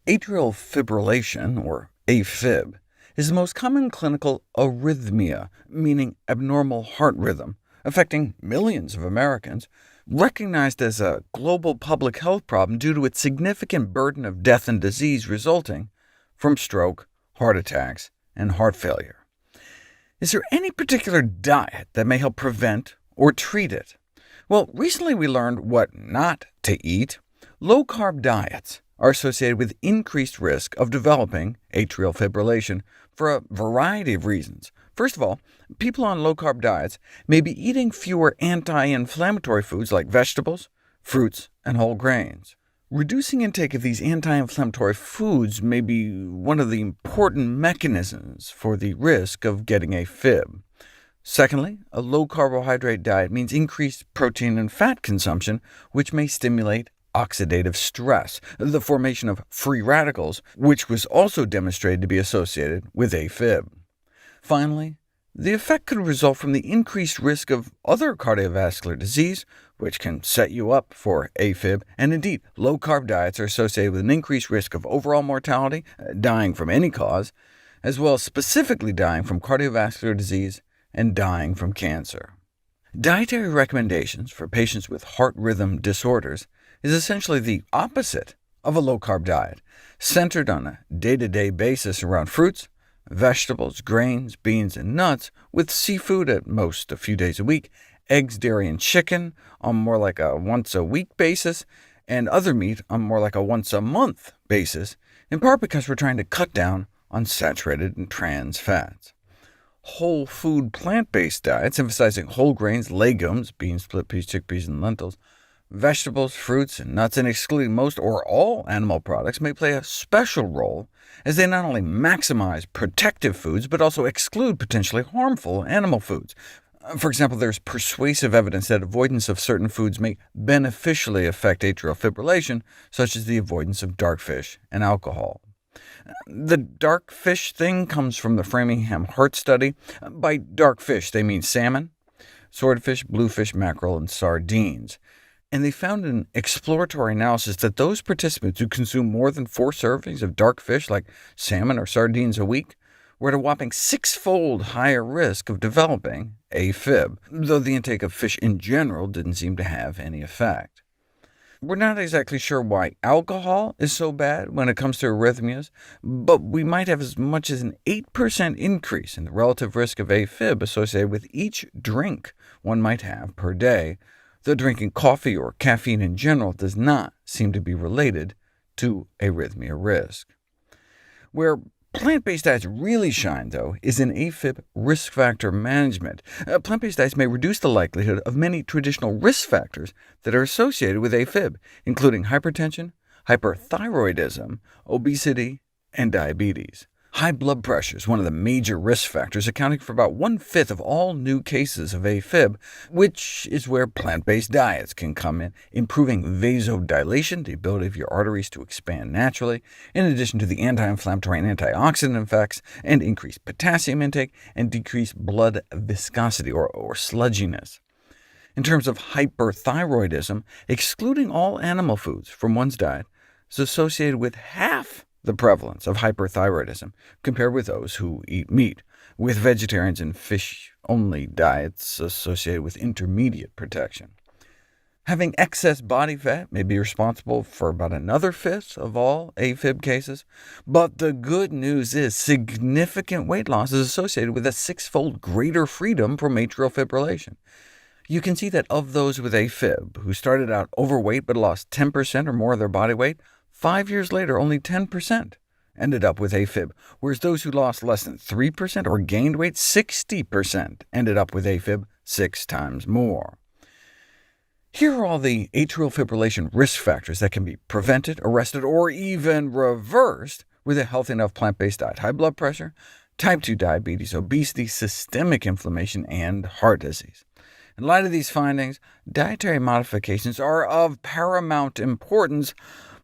Atrial fibrillation, or AFib, is the most common clinical arrhythmia, meaning abnormal heart rhythm, affecting millions of Americans, recognized as a global public health problem due to its significant burden of death and disease resulting from stroke, heart attacks, and heart failure. Is there any particular diet that may help prevent or treat it? Well, recently we learned what not to eat. Low-carb diets are associated with increased risk of developing atrial fibrillation for a variety of reasons. First of all, people on low-carb diets may be eating fewer anti-inflammatory foods like vegetables, fruits, and whole grains. Reducing intake of these anti-inflammatory foods may be one of the important mechanisms for the risk of getting AFib. Secondly, a low-carbohydrate diet means increased protein and fat consumption, which may stimulate oxidative stress, the formation of free radicals, which was also demonstrated to be associated with AFib. Finally, the effect could result from the increased risk of other cardiovascular disease, which can set you up for AFib, and indeed, low-carb diets are associated with an increased risk of overall mortality, dying from any cause, as well as specifically dying from cardiovascular disease and dying from cancer. Dietary recommendations for patients with heart rhythm disorders is essentially the opposite of a low-carb diet, centered on a day-to-day basis around fruits, vegetables, grains, beans, and nuts, with seafood at most a few days a week, eggs, dairy, and chicken on more like a once-a-week basis, and other meat on more like a once-a-month basis, in part because we're trying to cut down on saturated and trans fats. Whole food plant-based diets, emphasizing whole grains, legumes, beans, split peas, chickpeas, and lentils, vegetables, fruits, and nuts, and excluding most or all animal products, may play a special role, as they not only maximize protective foods, but also exclude potentially harmful animal foods. For example, there's persuasive evidence that avoidance of certain foods may beneficially affect atrial fibrillation, such as the avoidance of dark fish and alcohol. The dark fish thing comes from the Framingham Heart Study. By dark fish, they mean salmon, swordfish, bluefish, mackerel, and sardines. And they found in an exploratory analysis that those participants who consume more than 4 servings of dark fish, like salmon or sardines a week, were at a whopping 6-fold higher risk of developing AFib, though the intake of fish in general didn't seem to have any effect. We're not exactly sure why alcohol is so bad when it comes to arrhythmias, but we might have as much as an 8% increase in the relative risk of AFib associated with each drink one might have per day, though drinking coffee or caffeine in general does not seem to be related to arrhythmia risk. Where plant-based diets really shine, though, is in AFib risk factor management. Plant-based diets may reduce the likelihood of many traditional risk factors that are associated with AFib, including hypertension, hyperthyroidism, obesity, and diabetes. High blood pressure is one of the major risk factors, accounting for about 1/5 of all new cases of AFib, which is where plant-based diets can come in, improving vasodilation, the ability of your arteries to expand naturally, in addition to the anti-inflammatory and antioxidant effects, and increased potassium intake, and decreased blood viscosity, or sludginess. In terms of hyperthyroidism, excluding all animal foods from one's diet is associated with half the prevalence of hyperthyroidism, compared with those who eat meat, with vegetarians and fish-only diets associated with intermediate protection. Having excess body fat may be responsible for about another 1/5 of all AFib cases, but the good news is significant weight loss is associated with a 6-fold greater freedom from atrial fibrillation. You can see that of those with AFib who started out overweight but lost 10% or more of their body weight, 5 years later, only 10% ended up with AFib, whereas those who lost less than 3% or gained weight, 60% ended up with AFib 6 times more. Here are all the atrial fibrillation risk factors that can be prevented, arrested, or even reversed with a healthy enough plant-based diet: high blood pressure, type 2 diabetes, obesity, systemic inflammation, and heart disease. In light of these findings, dietary modifications are of paramount importance,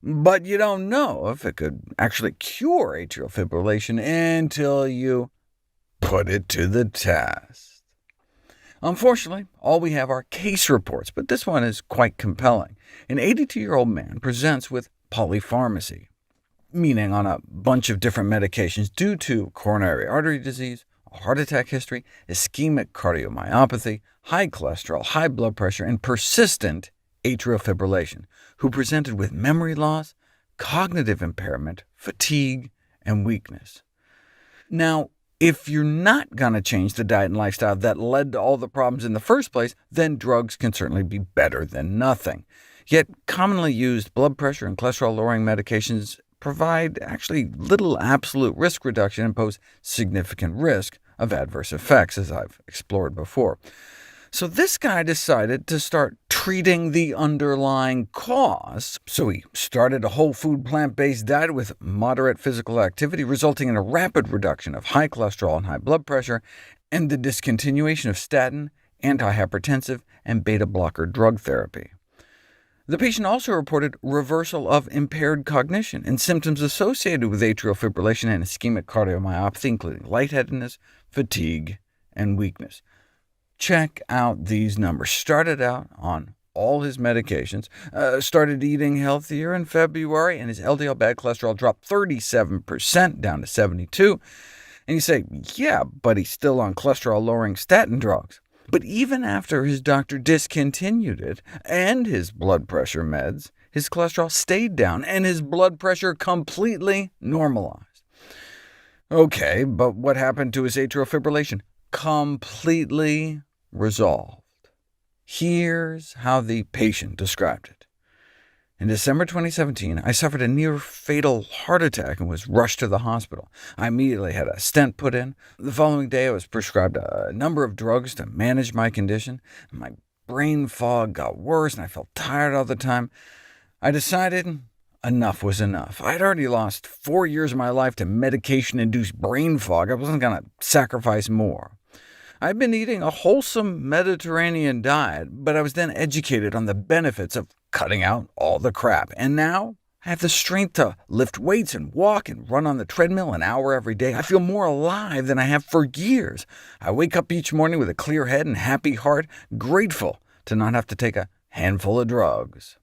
but you don't know if it could actually cure atrial fibrillation until you put it to the test. Unfortunately, all we have are case reports, but this one is quite compelling. An 82-year-old man presents with polypharmacy. meaning on a bunch of different medications due to coronary artery disease, a heart attack history, ischemic cardiomyopathy, high cholesterol, high blood pressure, and persistent atrial fibrillation, who presented with memory loss, cognitive impairment, fatigue, and weakness. Now, if you're not going to change the diet and lifestyle that led to all the problems in the first place, then drugs can certainly be better than nothing. Yet commonly used blood pressure and cholesterol-lowering medications provide actually little absolute risk reduction and pose significant risk of adverse effects, as I've explored before. So this guy decided to start treating the underlying cause. So he started a whole food plant-based diet with moderate physical activity, resulting in a rapid reduction of high cholesterol and high blood pressure, and the discontinuation of statin, antihypertensive, and beta-blocker drug therapy. The patient also reported reversal of impaired cognition and symptoms associated with atrial fibrillation and ischemic cardiomyopathy, including lightheadedness, fatigue, and weakness. Check out these numbers. Started out on all his medications, started eating healthier in February, and his LDL bad cholesterol dropped 37% down to 72. And you say, yeah, but he's still on cholesterol-lowering statin drugs. But even after his doctor discontinued it, and his blood pressure meds, his cholesterol stayed down, and his blood pressure completely normalized. OK, but what happened to his atrial fibrillation? Completely resolved. Here's how the patient described it. In December 2017, I suffered a near-fatal heart attack and was rushed to the hospital. I immediately had a stent put in. The following day, I was prescribed a number of drugs to manage my condition. My brain fog got worse, and I felt tired all the time. I decided enough was enough. I'd already lost 4 years of my life to medication-induced brain fog. I wasn't going to sacrifice more. I'd been eating a wholesome Mediterranean diet, but I was then educated on the benefits of cutting out all the crap. And now I have the strength to lift weights and walk and run on the treadmill an hour every day. I feel more alive than I have for years. I wake up each morning with a clear head and happy heart, grateful to not have to take a handful of drugs.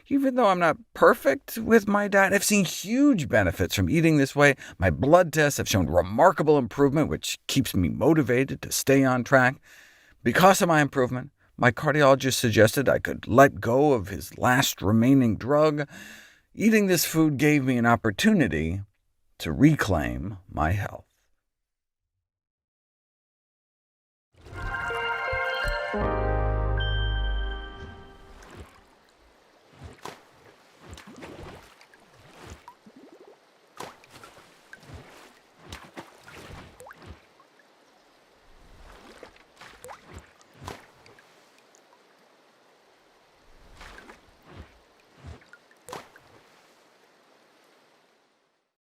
Even though I'm not perfect with my diet, I've seen huge benefits from eating this way. My blood tests have shown remarkable improvement, which keeps me motivated to stay on track. Because of my improvement, my cardiologist suggested I could let go of his last remaining drug. Eating this food gave me an opportunity to reclaim my health.